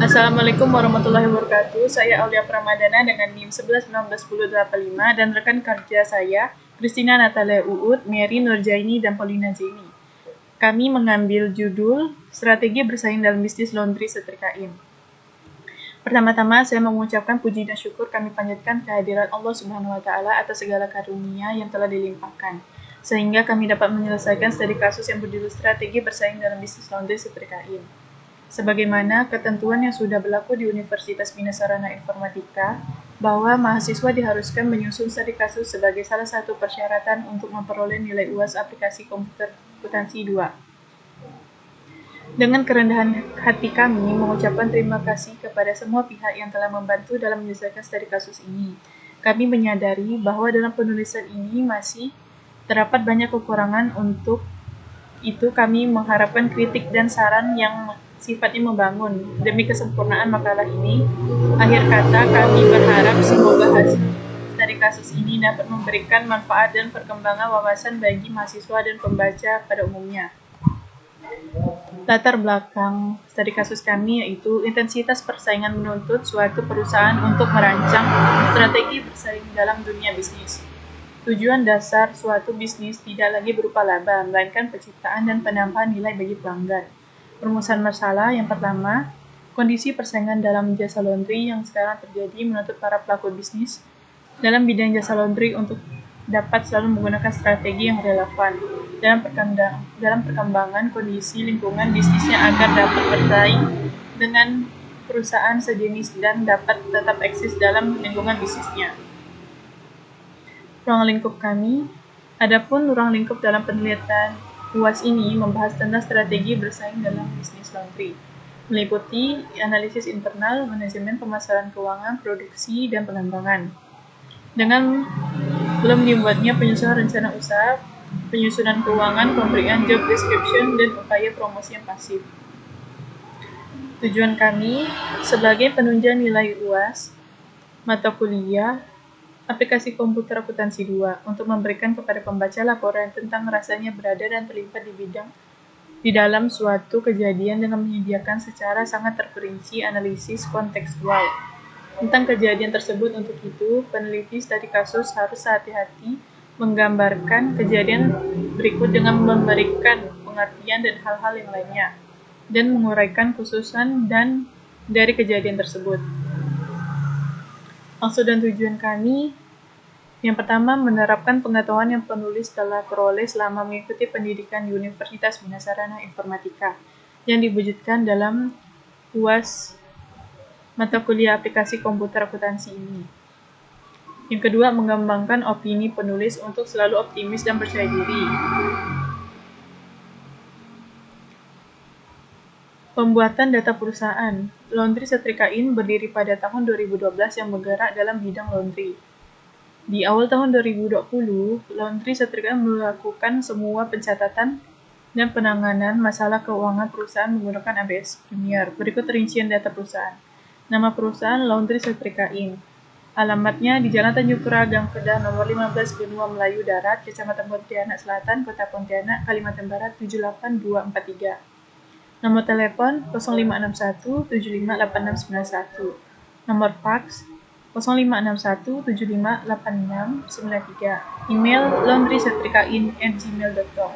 Assalamualaikum warahmatullahi wabarakatuh. Saya Aulia Pramadana dengan NIM 11191085 dan rekan kerja saya, Christina Natalia Uut, Mary Nurjaini, dan Paulina Zaini. Kami mengambil judul Strategi Bersaing dalam Bisnis Laundry Setrika In. Pertama-tama, saya mengucapkan puji dan syukur kami panjatkan kehadiran Allah Subhanahu wa Ta'ala atas segala karunia yang telah dilimpahkan, sehingga kami dapat menyelesaikan studi kasus yang berjudul Strategi Bersaing dalam Bisnis Laundry Setrika In. Sebagaimana ketentuan yang sudah berlaku di Universitas Bina Sarana Informatika, bahwa mahasiswa diharuskan menyusun studi kasus sebagai salah satu persyaratan untuk memperoleh nilai UAS aplikasi komputer akuntansi 2. Dengan kerendahan hati kami mengucapkan terima kasih kepada semua pihak yang telah membantu dalam menyelesaikan studi kasus ini. Kami menyadari bahwa dalam penulisan ini masih terdapat banyak kekurangan. Untuk itu kami mengharapkan kritik dan saran yang sifatnya membangun demi kesempurnaan makalah ini. Akhir kata, kami berharap semoga hasil studi kasus ini dapat memberikan manfaat dan perkembangan wawasan bagi mahasiswa dan pembaca pada umumnya. Latar belakang studi kasus kami yaitu intensitas persaingan menuntut suatu perusahaan untuk merancang strategi bersaing dalam dunia bisnis. Tujuan dasar suatu bisnis tidak lagi berupa laba, melainkan penciptaan dan penambahan nilai bagi pelanggan. Perumusan masalah yang pertama, kondisi persaingan dalam jasa laundry yang sekarang terjadi menuntut para pelaku bisnis dalam bidang jasa laundry untuk dapat selalu menggunakan strategi yang relevan dalam perkembangan kondisi lingkungan bisnisnya agar dapat bersaing dengan perusahaan sejenis dan dapat tetap eksis dalam lingkungan bisnisnya. Ruang lingkup kami. Adapun ruang lingkup dalam penelitian UAS ini membahas tentang strategi bersaing dalam bisnis laundry, meliputi analisis internal, manajemen pemasaran keuangan, produksi, dan pengembangan. Dengan belum dibuatnya penyusunan rencana usaha, penyusunan keuangan, pemberian job description, dan upaya promosi yang pasif. Tujuan kami sebagai penunjang nilai UAS mata kuliah aplikasi komputer akuntansi 2 untuk memberikan kepada pembaca laporan tentang rasanya berada dan terlibat di dalam suatu kejadian dengan menyediakan secara sangat terperinci analisis kontekstual tentang kejadian tersebut. Untuk itu, peneliti studi kasus harus hati-hati menggambarkan kejadian berikut dengan memberikan pengertian dan hal-hal yang lainnya, dan menguraikan khususan dan dari kejadian tersebut. Maksud dan tujuan kami, yang pertama, menerapkan pengetahuan yang penulis telah peroleh selama mengikuti pendidikan di Universitas Bina Sarana Informatika yang diwujudkan dalam UAS mata kuliah aplikasi komputer akuntansi ini. Yang kedua, mengembangkan opini penulis untuk selalu optimis dan percaya diri. Pembuatan data perusahaan. Laundry Setrika In berdiri pada tahun 2012 yang bergerak dalam bidang laundry. Di awal tahun 2020, Laundry Setrika In melakukan semua pencatatan dan penanganan masalah keuangan perusahaan menggunakan ABS Premier. Berikut rincian data perusahaan. Nama perusahaan Laundry Setrika In. Alamatnya di Jalan Tanjung Pura, Gang Kedah, nomor 15, Benua Melayu Darat, Kecamatan Pontianak Selatan, Kota Pontianak, Kalimantan Barat 78243. Nomor telepon 0561 758691. Nomor fax 0561758693. Email laundrysetrikain@gmail.com.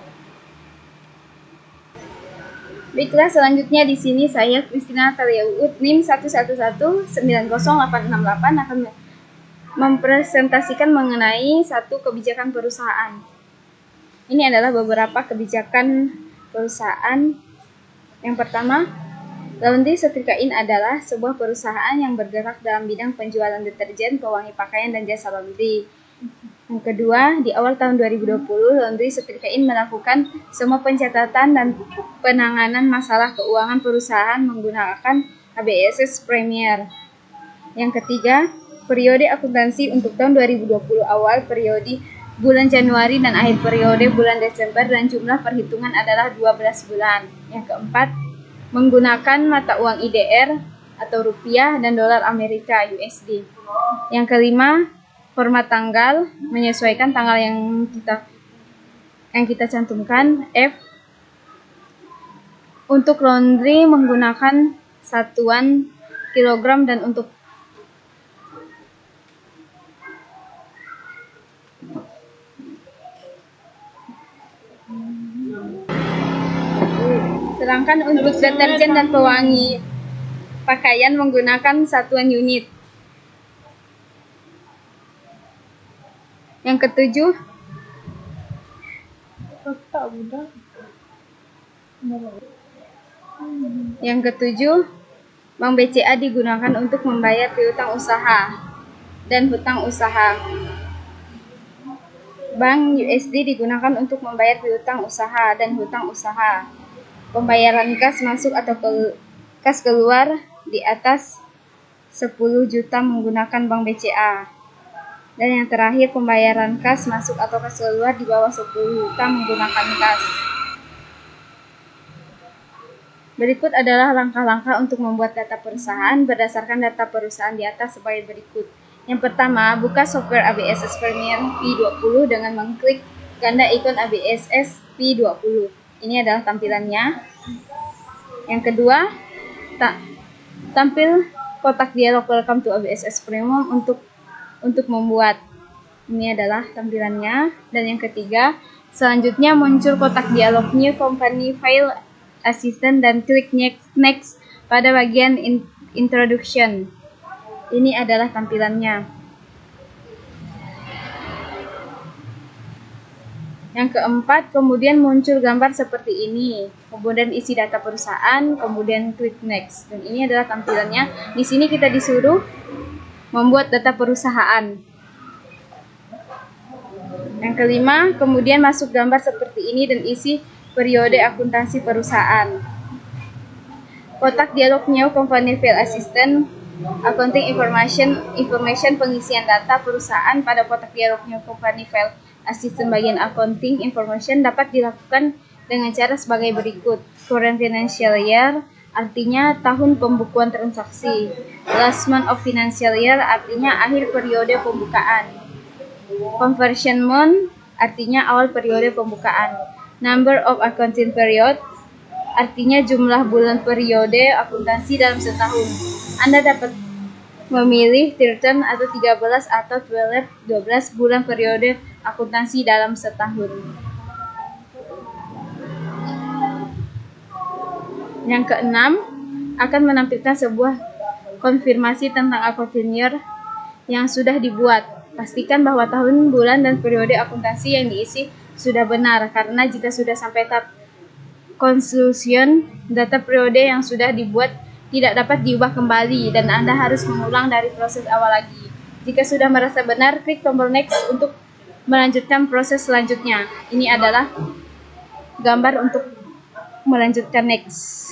Baiklah, selanjutnya di sini saya Christina Natalia Uut NIM 11190868 akan mempresentasikan mengenai satu kebijakan perusahaan. Ini adalah beberapa kebijakan perusahaan. Yang pertama, Laundry Setrika In adalah sebuah perusahaan yang bergerak dalam bidang penjualan deterjen, pewangi pakaian, dan jasa laundry. Yang kedua, di awal tahun 2020, Laundry Setrika In melakukan semua pencatatan dan penanganan masalah keuangan perusahaan menggunakan ABS Premier. Yang ketiga, periode akuntansi untuk tahun 2020 awal, periode bulan Januari dan akhir periode bulan Desember, dan jumlah perhitungan adalah 12 bulan. Yang keempat, menggunakan mata uang IDR atau rupiah dan dolar Amerika USD. Yang kelima, format tanggal menyesuaikan tanggal yang kita cantumkan. F, untuk laundry menggunakan satuan kilogram dan untuk sedangkan untuk deterjen dan pewangi pakaian menggunakan satuan unit. Yang ketujuh, Bank BCA digunakan untuk membayar piutang usaha dan hutang usaha. Bank USD digunakan untuk membayar piutang usaha dan hutang usaha. Pembayaran kas masuk atau kas keluar di atas 10 juta menggunakan Bank BCA. Dan yang terakhir, pembayaran kas masuk atau kas keluar di bawah 10 juta menggunakan kas. Berikut adalah langkah-langkah untuk membuat data perusahaan berdasarkan data perusahaan di atas sebagai berikut. Yang pertama, buka software ABSS Premiere P20 dengan mengklik ganda ikon ABSS P20. Ini adalah tampilannya. Yang kedua, tampil kotak dialog Welcome to ABSS Premium untuk membuat. Ini adalah tampilannya. Dan yang ketiga, selanjutnya muncul kotak dialog New Company File Assistant dan klik Next pada bagian Introduction. Ini adalah tampilannya. Yang keempat, kemudian muncul gambar seperti ini. Kemudian isi data perusahaan, kemudian klik Next. Dan ini adalah tampilannya. Di sini kita disuruh membuat data perusahaan. Yang kelima, kemudian masuk gambar seperti ini dan isi periode akuntansi perusahaan. Kotak dialog New Company File Assistant, Accounting Information pengisian data perusahaan pada kotak dialog New Company File Assistant bagian Accounting Information dapat dilakukan dengan cara sebagai berikut. Current Financial Year artinya tahun pembukuan transaksi. Last month of financial year artinya akhir periode pembukaan. Conversion month artinya awal periode pembukaan. Number of accounting period artinya jumlah bulan periode akuntansi dalam setahun. Anda dapat memilih 13 atau 13 atau 12 bulan periode akuntansi dalam setahun. Yang keenam, akan menampilkan sebuah konfirmasi tentang accounting year yang sudah dibuat. Pastikan bahwa tahun, bulan, dan periode akuntansi yang diisi sudah benar, karena jika sudah sampai tahap conclusion, data periode yang sudah dibuat tidak dapat diubah kembali dan Anda harus mengulang dari proses awal lagi. Jika sudah merasa benar, klik tombol Next untuk melanjutkan proses selanjutnya. Ini adalah gambar untuk melanjutkan Next.